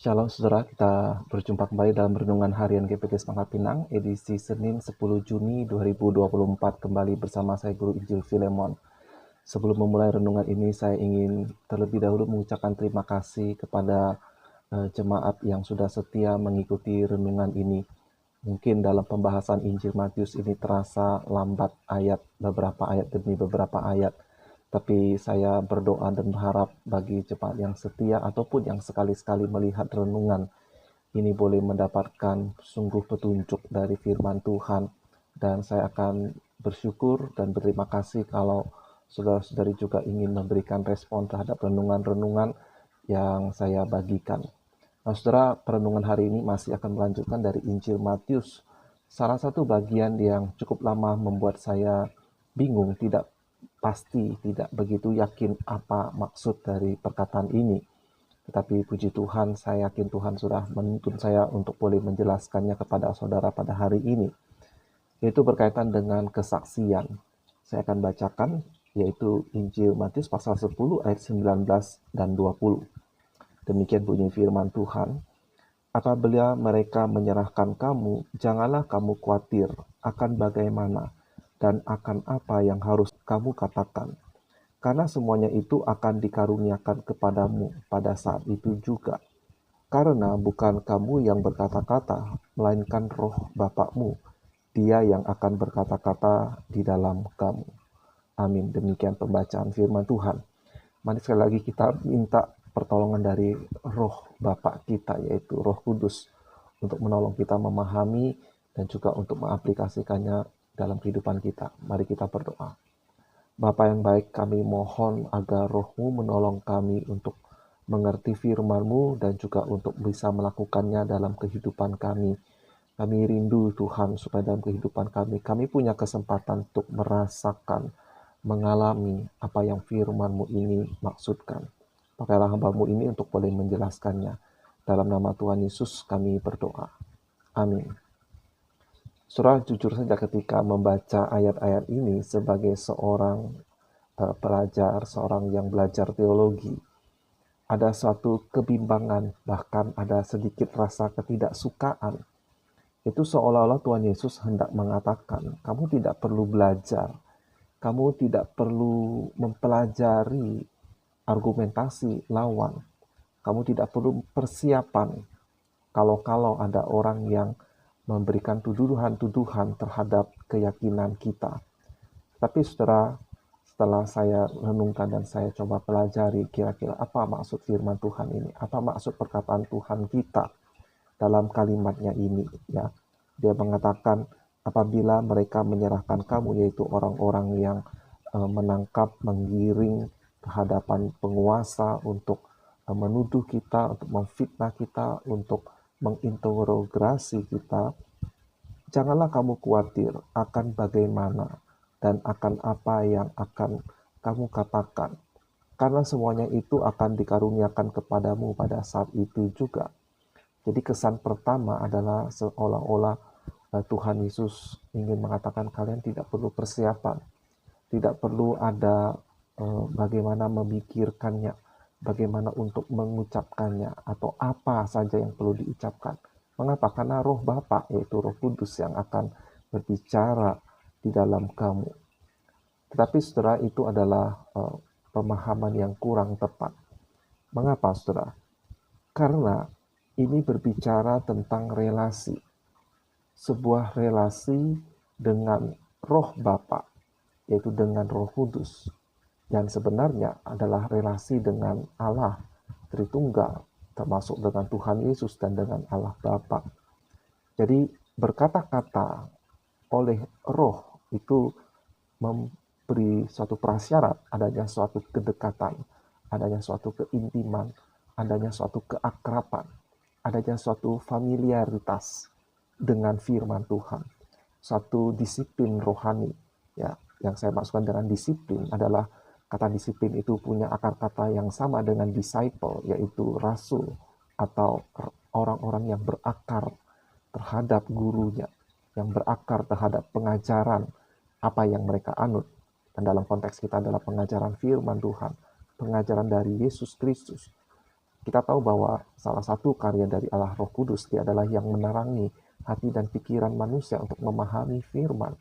Shalom saudara, kita berjumpa kembali dalam Renungan Harian GPG Semangat Pinang, edisi Senin 10 Juni 2024, kembali bersama saya Guru Injil Filemon. Sebelum memulai renungan ini, saya ingin terlebih dahulu mengucapkan terima kasih kepada jemaat yang sudah setia mengikuti renungan ini. Mungkin dalam pembahasan Injil Matius ini terasa lambat beberapa ayat demi beberapa ayat. Tapi saya berdoa dan berharap bagi jemaat yang setia ataupun yang sekali-sekali melihat renungan ini boleh mendapatkan sungguh petunjuk dari firman Tuhan. Dan saya akan bersyukur dan berterima kasih kalau saudara-saudari juga ingin memberikan respon terhadap renungan-renungan yang saya bagikan. Nah, saudara, perenungan hari ini masih akan melanjutkan dari Injil Matius. Salah satu bagian yang cukup lama membuat saya bingung, tidak begitu yakin apa maksud dari perkataan ini. Tetapi puji Tuhan, saya yakin Tuhan sudah menuntun saya untuk boleh menjelaskannya kepada saudara pada hari ini. Yaitu berkaitan dengan kesaksian. Saya akan bacakan, yaitu Injil Matius pasal 10 ayat 19 dan 20. Demikian bunyi firman Tuhan. Apabila mereka menyerahkan kamu, janganlah kamu khawatir akan bagaimana dan akan apa yang harus kamu katakan. Karena semuanya itu akan dikaruniakan kepadamu pada saat itu juga. Karena bukan kamu yang berkata-kata, melainkan roh Bapakmu, Dia yang akan berkata-kata di dalam kamu. Amin. Demikian pembacaan firman Tuhan. Mari sekali lagi kita minta pertolongan dari roh Bapa kita, yaitu Roh Kudus, untuk menolong kita memahami dan juga untuk mengaplikasikannya dalam kehidupan kita. Mari kita berdoa. Bapa yang baik, kami mohon agar Roh-Mu menolong kami untuk mengerti firman-Mu dan juga untuk bisa melakukannya dalam kehidupan kami. Kami rindu Tuhan supaya dalam kehidupan kami punya kesempatan untuk merasakan, mengalami apa yang firman-Mu ini maksudkan. Pakailah hamba-Mu ini untuk boleh menjelaskannya. Dalam nama Tuhan Yesus kami berdoa. Amin. Saudara, jujur saja ketika membaca ayat-ayat ini sebagai seorang pelajar, seorang yang belajar teologi, ada suatu kebimbangan, bahkan ada sedikit rasa ketidaksukaan. Itu seolah-olah Tuhan Yesus hendak mengatakan, kamu tidak perlu belajar, kamu tidak perlu mempelajari argumentasi lawan, kamu tidak perlu persiapan kalau ada orang yang memberikan tuduhan-tuduhan terhadap keyakinan kita. Tapi saudara, setelah saya renungkan dan saya coba pelajari kira-kira apa maksud firman Tuhan ini, apa maksud perkataan Tuhan kita dalam kalimatnya ini, ya. Dia mengatakan apabila mereka menyerahkan kamu, yaitu orang-orang yang menangkap, menggiring ke hadapan penguasa untuk menuduh kita, untuk memfitnah kita, untuk menginterogasi kita, janganlah kamu khawatir akan bagaimana dan akan apa yang akan kamu katakan. Karena semuanya itu akan dikaruniakan kepadamu pada saat itu juga. Jadi kesan pertama adalah seolah-olah Tuhan Yesus ingin mengatakan kalian tidak perlu persiapan. Tidak perlu ada bagaimana memikirkannya, bagaimana untuk mengucapkannya, atau apa saja yang perlu diucapkan. Mengapa? Karena roh Bapa, yaitu Roh Kudus yang akan berbicara di dalam kamu. Tetapi saudara, itu adalah pemahaman yang kurang tepat. Mengapa saudara? Karena ini berbicara tentang relasi. Sebuah relasi dengan roh Bapa, yaitu dengan Roh Kudus. Dan sebenarnya adalah relasi dengan Allah Tritunggal, termasuk dengan Tuhan Yesus dan dengan Allah Bapa. Jadi berkata-kata oleh roh itu memberi suatu prasyarat adanya suatu kedekatan, adanya suatu keintiman, adanya suatu keakraban, adanya suatu familiaritas dengan firman Tuhan. Suatu disiplin rohani, ya. Yang saya maksudkan dengan disiplin adalah kata disiplin itu punya akar kata yang sama dengan disciple, yaitu rasul atau orang-orang yang berakar terhadap gurunya, yang berakar terhadap pengajaran apa yang mereka anut. Dan dalam konteks kita adalah pengajaran firman Tuhan, pengajaran dari Yesus Kristus. Kita tahu bahwa salah satu karya dari Allah Roh Kudus, dia adalah yang menerangi hati dan pikiran manusia untuk memahami firman.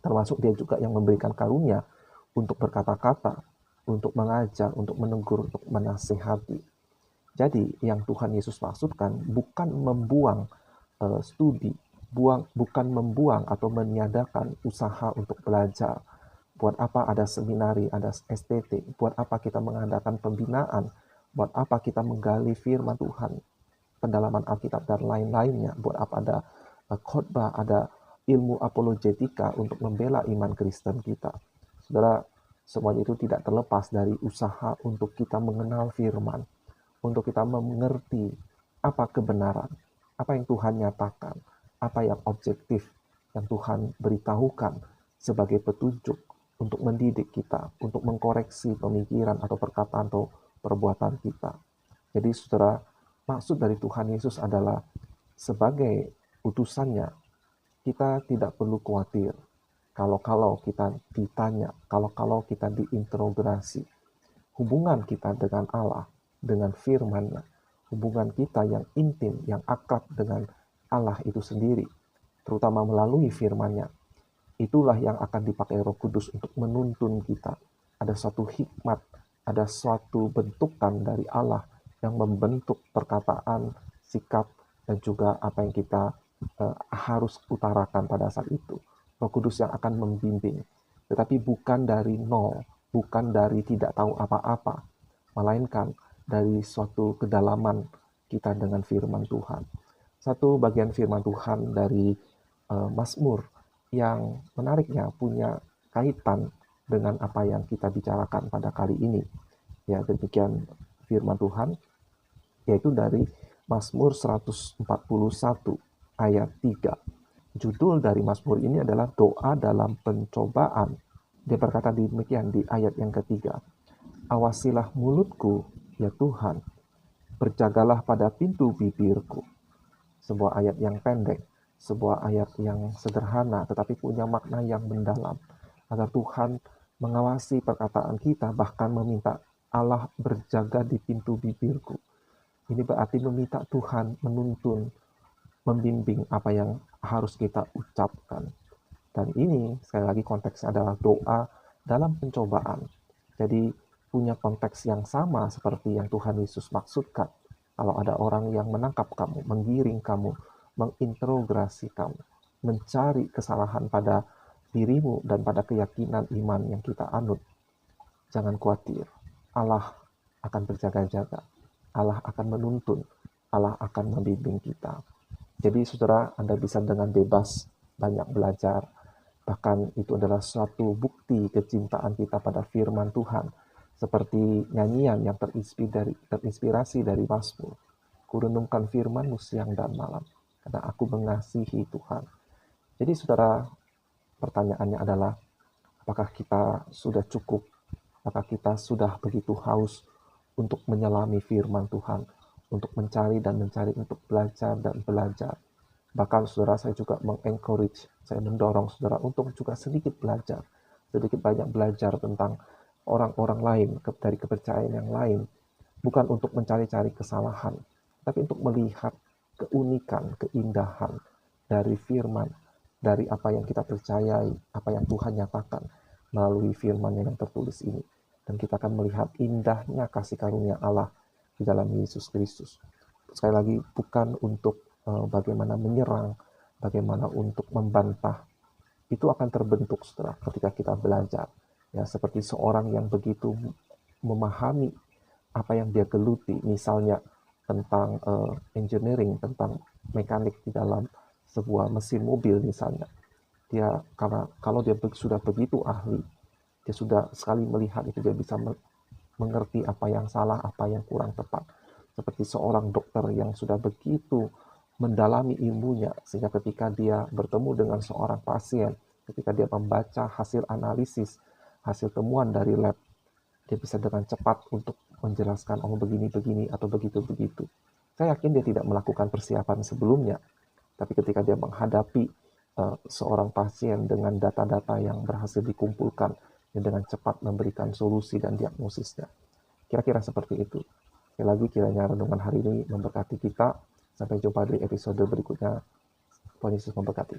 Termasuk dia juga yang memberikan karunia untuk berkata-kata, untuk mengajar, untuk menegur, untuk menasihati. Jadi yang Tuhan Yesus maksudkan bukan membuang studi, bukan membuang atau meniadakan usaha untuk belajar. Buat apa ada seminari, ada STT, buat apa kita mengadakan pembinaan, buat apa kita menggali firman Tuhan, pendalaman Alkitab dan lain-lainnya, buat apa ada khotbah, ada ilmu apologetika untuk membela iman Kristen kita. Saudara, semuanya itu tidak terlepas dari usaha untuk kita mengenal firman, untuk kita mengerti apa kebenaran, apa yang Tuhan nyatakan, apa yang objektif yang Tuhan beritahukan sebagai petunjuk untuk mendidik kita, untuk mengkoreksi pemikiran atau perkataan atau perbuatan kita. Jadi saudara, maksud dari Tuhan Yesus adalah sebagai utusannya, kita tidak perlu khawatir kalau kita ditanya, kalau kita diinterogasi. Hubungan kita dengan Allah, dengan firman-Nya, hubungan kita yang intim, yang akrab dengan Allah itu sendiri, terutama melalui firman-Nya, itulah yang akan dipakai Roh Kudus untuk menuntun kita. Ada suatu hikmat, ada suatu bentukan dari Allah yang membentuk perkataan, sikap, dan juga apa yang kita harus utarakan pada saat itu. Roh Kudus yang akan membimbing, tetapi bukan dari nol, bukan dari tidak tahu apa-apa, melainkan dari suatu kedalaman kita dengan firman Tuhan. Satu bagian firman Tuhan dari Mazmur yang menariknya punya kaitan dengan apa yang kita bicarakan pada kali ini. Ya, demikian firman Tuhan, yaitu dari Mazmur 141 ayat 3. Judul dari Mazmur ini adalah doa dalam pencobaan. Dia berkata demikian di ayat yang ketiga. Awasilah mulutku, ya Tuhan, berjagalah pada pintu bibirku. Sebuah ayat yang pendek, sebuah ayat yang sederhana, tetapi punya makna yang mendalam. Agar Tuhan mengawasi perkataan kita, bahkan meminta Allah berjaga di pintu bibirku. Ini berarti meminta Tuhan menuntun, membimbing apa yang harus kita ucapkan. Dan ini, sekali lagi konteksnya adalah doa dalam pencobaan. Jadi, punya konteks yang sama seperti yang Tuhan Yesus maksudkan. Kalau ada orang yang menangkap kamu, menggiring kamu, menginterogasi kamu, mencari kesalahan pada dirimu dan pada keyakinan iman yang kita anut, jangan khawatir. Allah akan berjaga-jaga. Allah akan menuntun. Allah akan membimbing kita. Jadi saudara, Anda bisa dengan bebas banyak belajar. Bahkan itu adalah suatu bukti kecintaan kita pada firman Tuhan. Seperti nyanyian yang terinspirasi dari Mazmur. Kurenungkan firman-Mu siang dan malam, karena aku mengasihi Tuhan. Jadi saudara, pertanyaannya adalah, apakah kita sudah cukup? Apakah kita sudah begitu haus untuk menyelami firman Tuhan, untuk mencari, untuk belajar dan belajar. Bahkan saudara, saya juga mengencourage, saya mendorong saudara untuk juga sedikit belajar, sedikit banyak belajar tentang orang-orang lain, dari kepercayaan yang lain, bukan untuk mencari-cari kesalahan, tapi untuk melihat keunikan, keindahan dari firman, dari apa yang kita percayai, apa yang Tuhan nyatakan melalui firman yang tertulis ini. Dan kita akan melihat indahnya kasih karunia Allah di dalam Yesus Kristus. Sekali lagi, bukan untuk bagaimana menyerang, bagaimana untuk membantah. Itu akan terbentuk setelah ketika kita belajar. Ya, seperti seorang yang begitu memahami apa yang dia geluti, misalnya tentang engineering, tentang mekanik di dalam sebuah mesin mobil misalnya. Dia kalau dia sudah begitu ahli, dia sudah sekali melihat itu, dia bisa mengerti apa yang salah, apa yang kurang tepat. Seperti seorang dokter yang sudah begitu mendalami ilmunya, sehingga ketika dia bertemu dengan seorang pasien, ketika dia membaca hasil analisis, hasil temuan dari lab, dia bisa dengan cepat untuk menjelaskan, oh begini-begini atau begitu-begitu. Saya yakin dia tidak melakukan persiapan sebelumnya, tapi ketika dia menghadapi seorang pasien dengan data-data yang berhasil dikumpulkan, yang dengan cepat memberikan solusi dan diagnosisnya. Kira-kira seperti itu. Sekali lagi kiranya renungan hari ini memberkati kita. Sampai jumpa di episode berikutnya. Tuhan Yesus memberkati.